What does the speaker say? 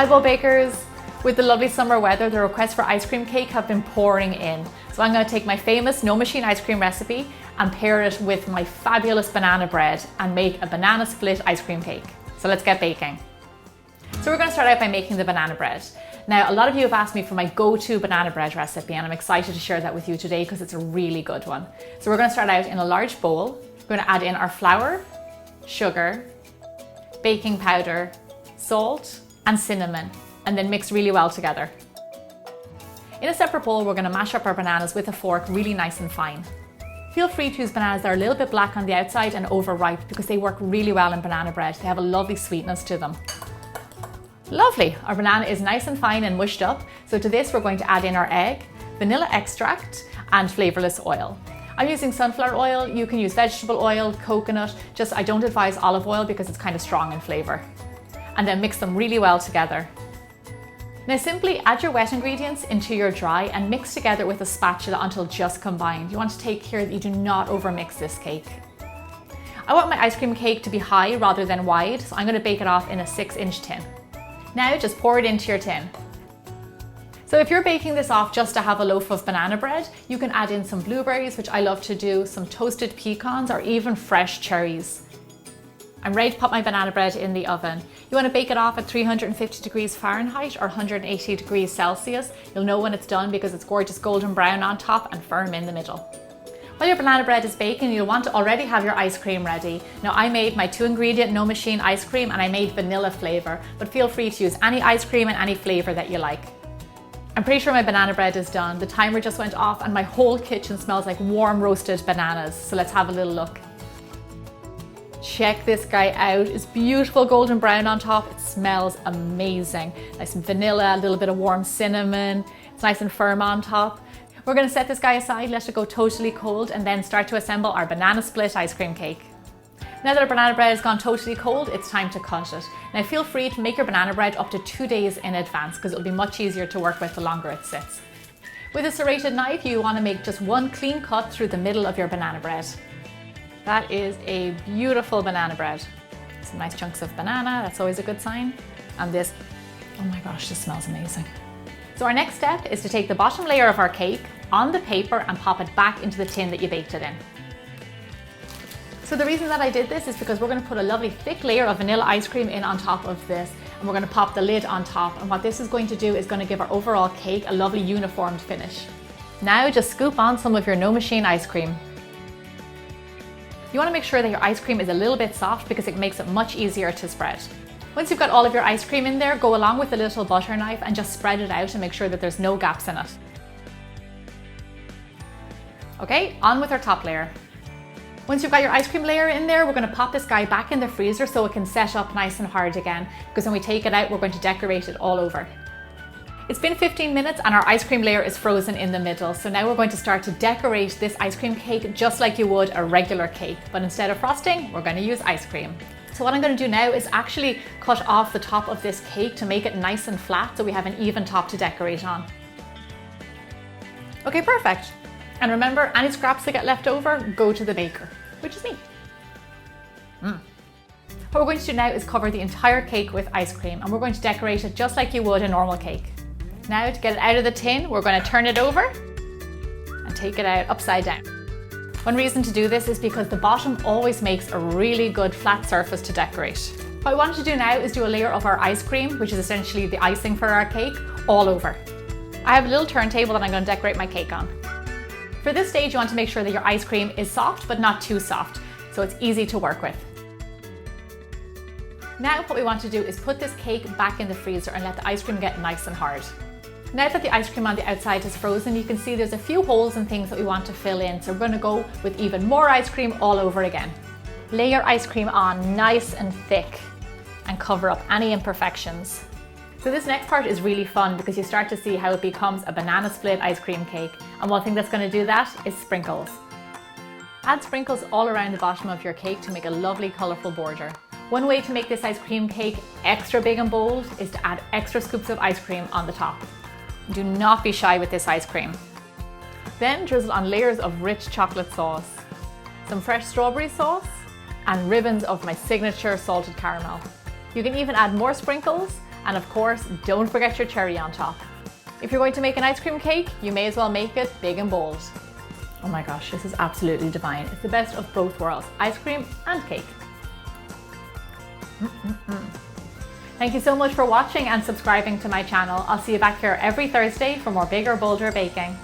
Hi Bow Bakers! With the lovely summer weather, the requests for ice cream cake have been pouring in. So I'm going to take my famous no machine ice cream recipe and pair it with my fabulous banana bread and make a banana split ice cream cake. So let's get baking. So we're going to start out by making the banana bread. Now, a lot of you have asked me for my go-to banana bread recipe, and I'm excited to share that with you today because it's a really good one. So we're going to start out in a large bowl. We're going to add in our flour, sugar, baking powder, salt, and cinnamon, and then mix really well together. In a separate bowl, we're going to mash up our bananas with a fork really nice and fine. Feel free to use bananas that are a little bit black on the outside and overripe because they work really well in banana bread. They have a lovely sweetness to them. Lovely, our banana is nice and fine and mushed up. So to this, we're going to add in our egg, vanilla extract, and flavorless oil. I'm using sunflower oil. You can use vegetable oil, coconut, I don't advise olive oil because it's kind of strong in flavor. And then mix them really well together. Now simply add your wet ingredients into your dry and mix together with a spatula until just combined. You want to take care that you do not overmix this cake. I want my ice cream cake to be high rather than wide, so I'm going to bake it off in a 6-inch tin. Now just pour it into your tin. So if you're baking this off just to have a loaf of banana bread, you can add in some blueberries, which I love to do, some toasted pecans, or even fresh cherries. I'm ready to pop my banana bread in the oven. You want to bake it off at 350 degrees Fahrenheit or 180 degrees Celsius. You'll know when it's done because it's gorgeous golden brown on top and firm in the middle. While your banana bread is baking, you'll want to already have your ice cream ready. Now I made my 2-ingredient no machine ice cream and I made vanilla flavor, but feel free to use any ice cream and any flavor that you like. I'm pretty sure my banana bread is done. The timer just went off and my whole kitchen smells like warm roasted bananas. So let's have a little look. Check this guy out. It's beautiful golden brown on top. It smells amazing. Nice and vanilla, a little bit of warm cinnamon. It's nice and firm on top. We're going to set this guy aside, let it go totally cold, and then start to assemble our banana split ice cream cake. Now that our banana bread has gone totally cold, it's time to cut it. Now feel free to make your banana bread up to 2 days in advance because it'll be much easier to work with the longer it sits. With a serrated knife, you want to make just one clean cut through the middle of your banana bread. That is a beautiful banana bread. Some nice chunks of banana, that's always a good sign. And this, oh my gosh, this smells amazing. So our next step is to take the bottom layer of our cake on the paper and pop it back into the tin that you baked it in. So the reason that I did this is because we're going to put a lovely thick layer of vanilla ice cream in on top of this, and we're going to pop the lid on top. And what this is going to do is going to give our overall cake a lovely uniformed finish. Now just scoop on some of your no machine ice cream. You want to make sure that your ice cream is a little bit soft because it makes it much easier to spread. Once you've got all of your ice cream in there, go along with a little butter knife and just spread it out and make sure that there's no gaps in it. Okay, on with our top layer. Once you've got your ice cream layer in there, we're going to pop this guy back in the freezer so it can set up nice and hard again, because when we take it out, we're going to decorate it all over. It's been 15 minutes and our ice cream layer is frozen in the middle. So now we're going to start to decorate this ice cream cake just like you would a regular cake. But instead of frosting, we're going to use ice cream. So what I'm going to do now is actually cut off the top of this cake to make it nice and flat so we have an even top to decorate on. Okay, perfect. And remember, any scraps that get left over, go to the baker, which is me. What we're going to do now is cover the entire cake with ice cream, and we're going to decorate it just like you would a normal cake. Now to get it out of the tin, we're going to turn it over and take it out upside down. One reason to do this is because the bottom always makes a really good flat surface to decorate. What I want to do now is do a layer of our ice cream, which is essentially the icing for our cake, all over. I have a little turntable that I'm going to decorate my cake on. For this stage, you want to make sure that your ice cream is soft, but not too soft, so it's easy to work with. Now what we want to do is put this cake back in the freezer and let the ice cream get nice and hard. Now that the ice cream on the outside is frozen, you can see there's a few holes and things that we want to fill in. So we're going to go with even more ice cream all over again. Lay your ice cream on nice and thick and cover up any imperfections. So this next part is really fun because you start to see how it becomes a banana split ice cream cake. And one thing that's going to do that is sprinkles. Add sprinkles all around the bottom of your cake to make a lovely colourful border. One way to make this ice cream cake extra big and bold is to add extra scoops of ice cream on the top. Do not be shy with this ice cream. Then drizzle on layers of rich chocolate sauce, some fresh strawberry sauce, and ribbons of my signature salted caramel. You can even add more sprinkles And of course, don't forget your cherry on top. If you're going to make an ice cream cake, you may as well make it big and bold. Oh my gosh, this is absolutely divine. It's the best of both worlds, ice cream and cake. Thank you so much for watching and subscribing to my channel. I'll see you back here every Thursday for more bigger, bolder baking.